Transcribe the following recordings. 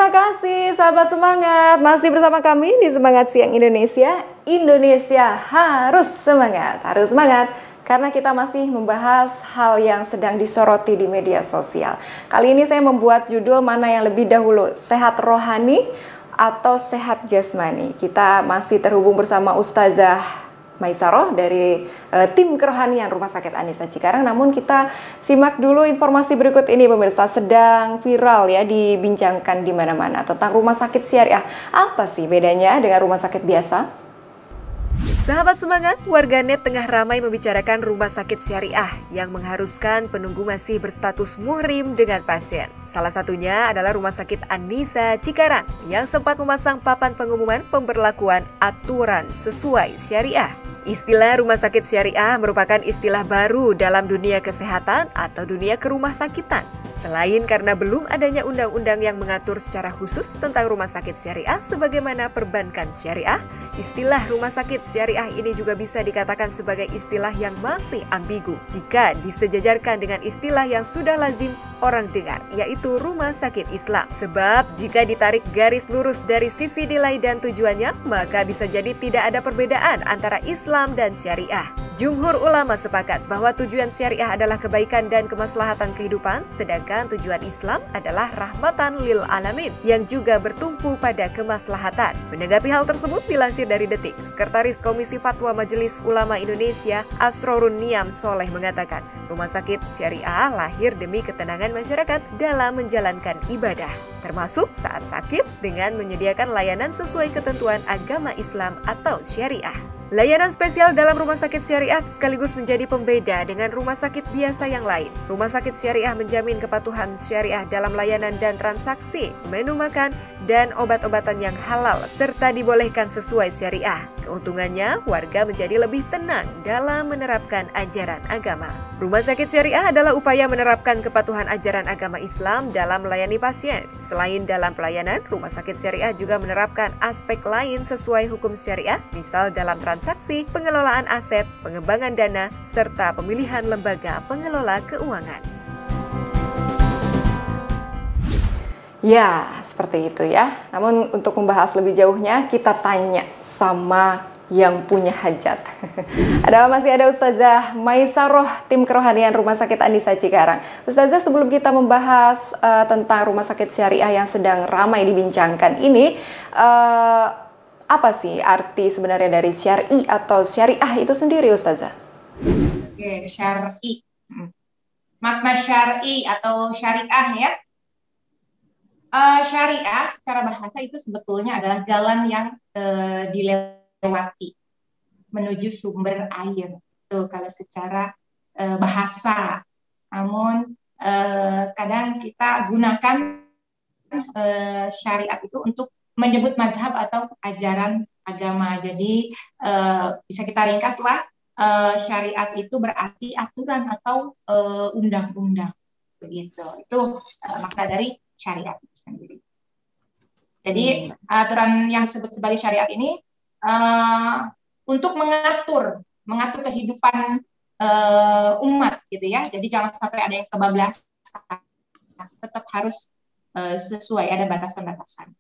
Terima kasih sahabat semangat, masih bersama kami di Semangat Siang Indonesia. Indonesia harus semangat karena kita masih membahas hal yang sedang disoroti di media sosial. Kali ini saya membuat judul mana yang lebih dahulu, sehat rohani atau sehat jasmani. Kita masih terhubung bersama Ustazah Maisaroh dari tim kerohanian Rumah Sakit An-Nisa Cikarang. Namun kita simak dulu informasi berikut ini pemirsa, sedang viral ya, dibincangkan di mana-mana tentang rumah sakit syariah. Apa sih bedanya dengan rumah sakit biasa? Sahabat semangat, warganet tengah ramai membicarakan rumah sakit syariah yang mengharuskan penunggu masih berstatus muhrim dengan pasien. Salah satunya adalah Rumah Sakit An-Nisa Cikarang yang sempat memasang papan pengumuman pemberlakuan aturan sesuai syariah. Istilah rumah sakit syariah merupakan istilah baru dalam dunia kesehatan atau dunia kerumah sakitan. Selain karena belum adanya undang-undang yang mengatur secara khusus tentang rumah sakit syariah sebagaimana perbankan syariah, istilah rumah sakit syariah ini juga bisa dikatakan sebagai istilah yang masih ambigu jika disejajarkan dengan istilah yang sudah lazim orang dengar, yaitu rumah sakit Islam. Sebab jika ditarik garis lurus dari sisi nilai dan tujuannya, maka bisa jadi tidak ada perbedaan antara Islam dan syariah. Jumhur ulama sepakat bahwa tujuan syariah adalah kebaikan dan kemaslahatan kehidupan, sedangkan tujuan Islam adalah rahmatan lil alamin yang juga bertumpu pada kemaslahatan. Menanggapi hal tersebut, dilansir dari Detik, Sekretaris Komisi Fatwa Majelis Ulama Indonesia Asrorun Niam Soleh mengatakan, rumah sakit syariah lahir demi ketenangan masyarakat dalam menjalankan ibadah, termasuk saat sakit dengan menyediakan layanan sesuai ketentuan agama Islam atau syariah. Layanan spesial dalam rumah sakit syariah sekaligus menjadi pembeda dengan rumah sakit biasa yang lain. Rumah sakit syariah menjamin kepatuhan syariah dalam layanan dan transaksi, menu makan, dan obat-obatan yang halal, serta dibolehkan sesuai syariah. Keuntungannya, warga menjadi lebih tenang dalam menerapkan ajaran agama. Rumah sakit syariah adalah upaya menerapkan kepatuhan ajaran agama Islam dalam melayani pasien. Selain dalam pelayanan, rumah sakit syariah juga menerapkan aspek lain sesuai hukum syariah, misal dalam transaksi, pengelolaan aset, pengembangan dana, serta pemilihan lembaga pengelola keuangan. Ya, seperti itu ya. Namun untuk membahas lebih jauhnya, kita tanya sama yang punya hajat. Masih ada Ustazah Maisaroh, tim kerohanian Rumah Sakit An-Nisa Cikarang. Ustazah, sebelum kita membahas tentang rumah sakit syariah yang sedang ramai dibincangkan ini, apa sih arti sebenarnya dari syar'i atau syariah itu sendiri, Ustazah? Oke, syar'i. Makna syar'i atau syariah ya. Syariah secara bahasa itu sebetulnya adalah jalan yang dilewati menuju sumber air. Itu kalau secara bahasa. Namun kadang kita gunakan syariat itu untuk menyebut mazhab atau ajaran agama. Jadi bisa kita ringkaslah, syariat itu berarti aturan atau undang-undang, begitu. Itu makna dari syariat sendiri. Jadi aturan yang disebut sebagai syariat ini untuk mengatur kehidupan umat, gitu ya. Jadi jangan sampai ada yang kebablasan, tetap harus sesuai, ada batasan-batasan.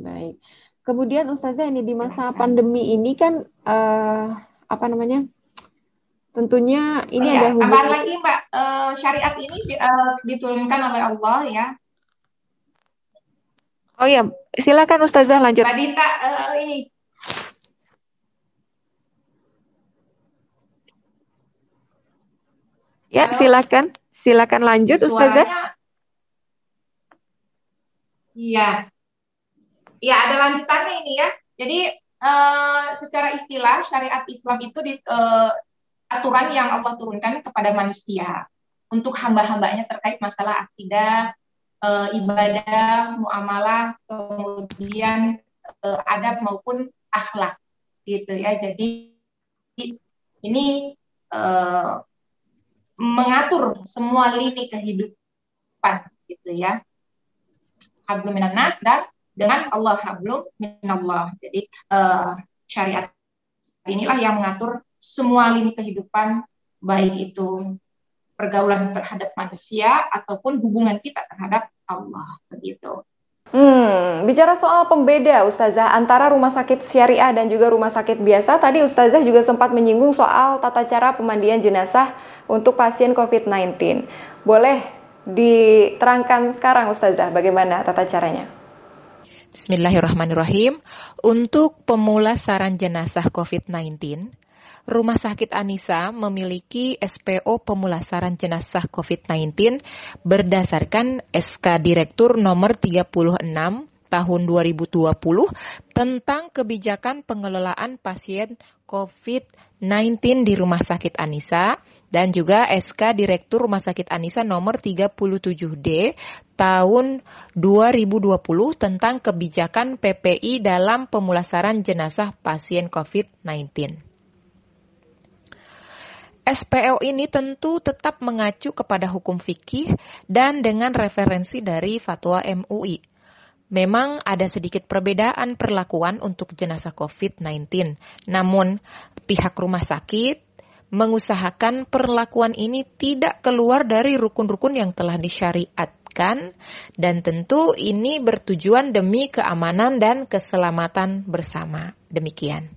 Baik. Kemudian Ustazah, ini di masa pandemi ini kan tentunya ini ada hubungan. Tambahan lagi Mbak, syariat ini diturunkan oleh Allah ya. Oh ya, silakan Ustazah lanjut. Mbak Dita, ini. Ya, silakan lanjut Ustazah. Iya. Ya, ada lanjutannya ini ya. Jadi secara istilah syariat Islam itu aturan yang Allah turunkan kepada manusia untuk hamba-hambanya terkait masalah akidah, ibadah, muamalah, kemudian adab maupun akhlak, gitu ya. Jadi ini mengatur semua lini kehidupan, gitu ya. Hablum minan nas dan dengan Allah, hablum minallah. Jadi syariat inilah yang mengatur semua lini kehidupan, baik itu pergaulan terhadap manusia ataupun hubungan kita terhadap Allah, begitu. Bicara soal pembeda Ustazah antara rumah sakit syariah dan juga rumah sakit biasa, tadi Ustazah juga sempat menyinggung soal tata cara pemandian jenazah untuk pasien COVID-19. Boleh diterangkan sekarang Ustazah bagaimana tata caranya? Bismillahirrahmanirrahim. Untuk pemulasaran jenazah COVID-19, Rumah Sakit An-Nisa memiliki SPO pemulasaran jenazah COVID-19 berdasarkan SK Direktur Nomor 36 Tahun 2020 tentang kebijakan pengelolaan pasien COVID-19 di Rumah Sakit An-Nisa dan juga SK Direktur Rumah Sakit An-Nisa Nomor 37D Tahun 2020 tentang kebijakan PPI dalam pemulasaran jenazah pasien COVID-19. SPO ini tentu tetap mengacu kepada hukum fikih dan dengan referensi dari fatwa MUI. Memang ada sedikit perbedaan perlakuan untuk jenazah COVID-19, namun pihak rumah sakit mengusahakan perlakuan ini tidak keluar dari rukun-rukun yang telah disyariatkan dan tentu ini bertujuan demi keamanan dan keselamatan bersama. Demikian.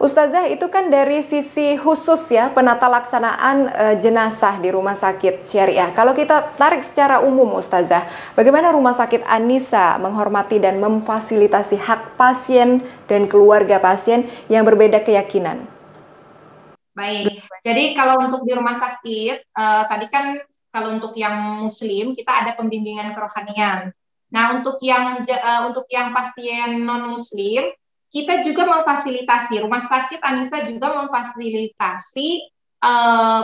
Ustazah, itu kan dari sisi khusus ya penata laksanaan jenazah di rumah sakit syariah. Kalau kita tarik secara umum Ustazah, bagaimana rumah sakit An-Nisa menghormati dan memfasilitasi hak pasien dan keluarga pasien yang berbeda keyakinan? Baik, jadi kalau untuk di rumah sakit, tadi kan kalau untuk yang muslim kita ada pembimbingan kerohanian. Nah, untuk yang pasien non muslim kita juga memfasilitasi, Rumah Sakit An-Nisa juga memfasilitasi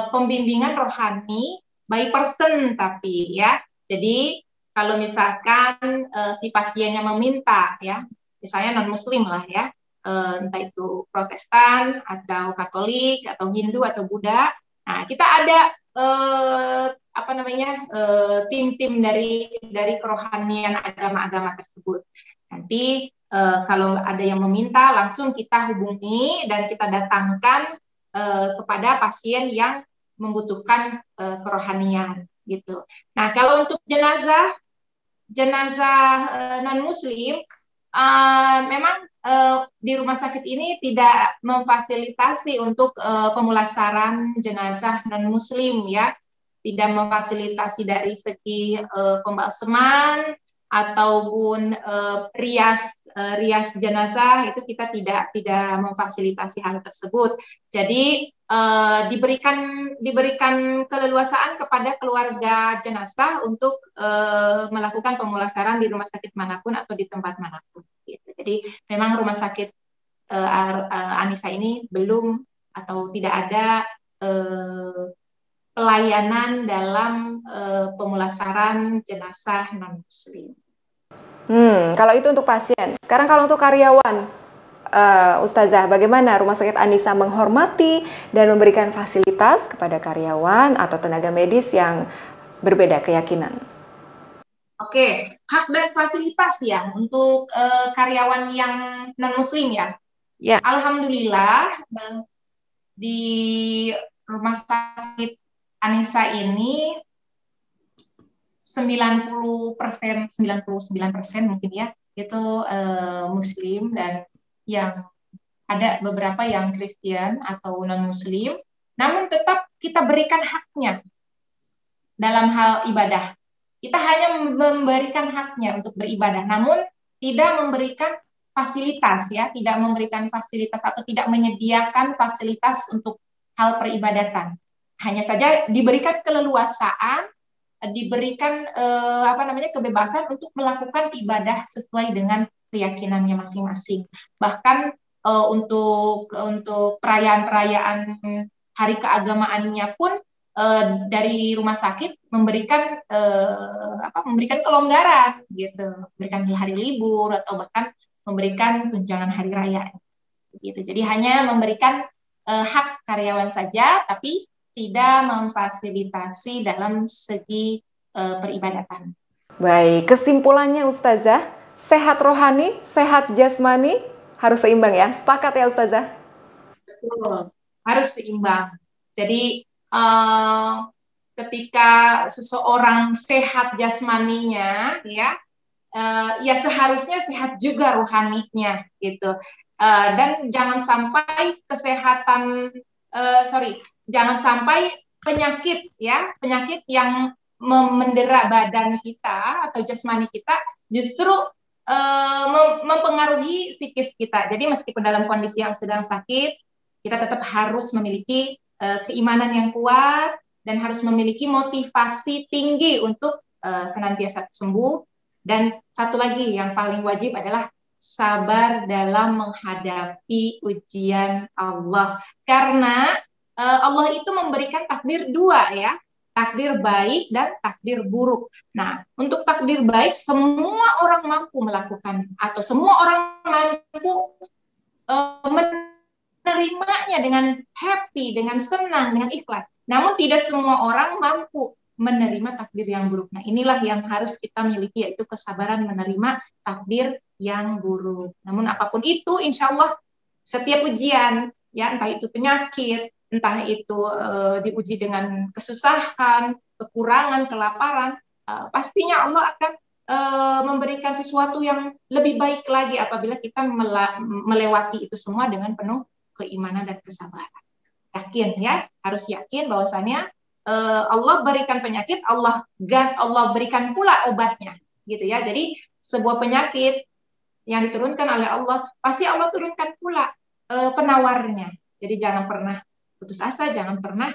pembimbingan rohani by person tapi ya. Jadi kalau misalkan si pasiennya meminta ya, misalnya non muslim lah ya, entah itu Protestan atau Katolik atau Hindu atau Buddha. Nah, kita ada tim-tim dari kerohanian agama-agama tersebut. Nanti kalau ada yang meminta, langsung kita hubungi dan kita datangkan kepada pasien yang membutuhkan kerohanian gitu. Nah, kalau untuk jenazah non-muslim, memang di rumah sakit ini tidak memfasilitasi untuk pemulasaran jenazah non-muslim ya, tidak memfasilitasi dari segi pembalseman ataupun rias jenazah, itu kita tidak memfasilitasi hal tersebut. Jadi diberikan keleluasaan kepada keluarga jenazah untuk melakukan pemulasaran di rumah sakit manapun atau di tempat manapun. Gitu. Jadi memang rumah sakit An-Nisa ini belum atau tidak ada pelayanan dalam pemulasaran jenazah non-muslim. Kalau itu untuk pasien. Sekarang kalau untuk karyawan, Ustazah, bagaimana Rumah Sakit An-Nisa menghormati dan memberikan fasilitas kepada karyawan atau tenaga medis yang berbeda keyakinan? Oke, hak dan fasilitas ya untuk karyawan yang non-muslim ya. Ya. Alhamdulillah di Rumah Sakit An-Nisa ini 99% mungkin ya, itu muslim dan yang ada beberapa yang Kristen atau non-muslim, namun tetap kita berikan haknya dalam hal ibadah. Kita hanya memberikan haknya untuk beribadah, namun tidak memberikan fasilitas ya, tidak memberikan fasilitas atau tidak menyediakan fasilitas untuk hal peribadatan. Hanya saja diberikan keleluasaan, diberikan kebebasan untuk melakukan ibadah sesuai dengan keyakinannya masing-masing. Bahkan untuk perayaan-perayaan hari keagamaannya pun dari rumah sakit memberikan kelonggaran gitu, memberikan hari libur atau bahkan memberikan tunjangan hari raya gitu. Jadi hanya memberikan hak karyawan saja, tapi tidak memfasilitasi dalam segi peribadatan. Baik, kesimpulannya Ustazah, sehat rohani, sehat jasmani harus seimbang ya. Sepakat ya Ustazah? Betul, harus seimbang. Jadi ketika seseorang sehat jasmaninya, ya, ya seharusnya sehat juga rohaninya, gitu. Dan jangan sampai jangan sampai penyakit, ya, penyakit yang mendera badan kita atau jasmani kita justru mempengaruhi psikis kita. Jadi meskipun dalam kondisi yang sedang sakit, kita tetap harus memiliki keimanan yang kuat dan harus memiliki motivasi tinggi untuk senantiasa sembuh. Dan satu lagi yang paling wajib adalah sabar dalam menghadapi ujian Allah. Karena Allah itu memberikan takdir dua, ya, takdir baik dan takdir buruk. Nah, untuk takdir baik semua orang mampu melakukan atau semua orang mampu menerimanya dengan happy, dengan senang, dengan ikhlas. Namun tidak semua orang mampu menerima takdir yang buruk. Nah, inilah yang harus kita miliki, yaitu kesabaran menerima takdir yang buruk. Namun apapun itu, insya Allah setiap ujian, ya, entah itu penyakit, entah itu diuji dengan kesusahan, kekurangan, kelaparan, pastinya Allah akan memberikan sesuatu yang lebih baik lagi apabila kita melewati itu semua dengan penuh keimanan dan kesabaran. Yakin, ya, harus yakin bahwasannya Allah berikan penyakit, Allah berikan pula obatnya, gitu ya. Jadi sebuah penyakit yang diturunkan oleh Allah, pasti Allah turunkan pula penawarnya. Jadi jangan pernah putus asa, jangan pernah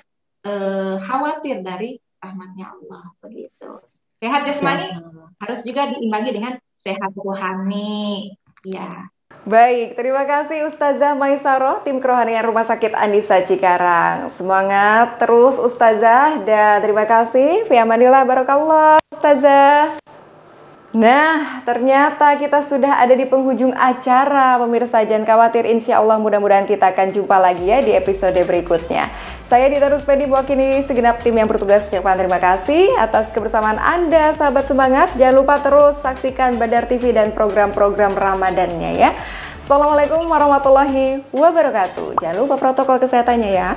khawatir dari rahmatnya Allah, begitu. Sehat jasmani harus juga diimbangi dengan sehat rohani, ya. Baik, terima kasih Ustazah Maisaroh, tim kerohanian Rumah Sakit Andisa Cikarang. Semangat terus Ustazah, dan terima kasih. Fi amanillah, barakallah Ustazah. Nah, ternyata kita sudah ada di penghujung acara, pemirsa. Jangan khawatir, insya Allah mudah-mudahan kita akan jumpa lagi ya di episode berikutnya. Saya Dita Ruspedi, mewakili segenap tim yang bertugas mengucapkan terima kasih atas kebersamaan Anda, sahabat semangat. Jangan lupa terus saksikan Badar TV dan program-program Ramadannya ya. Assalamualaikum warahmatullahi wabarakatuh. Jangan lupa protokol kesehatannya ya.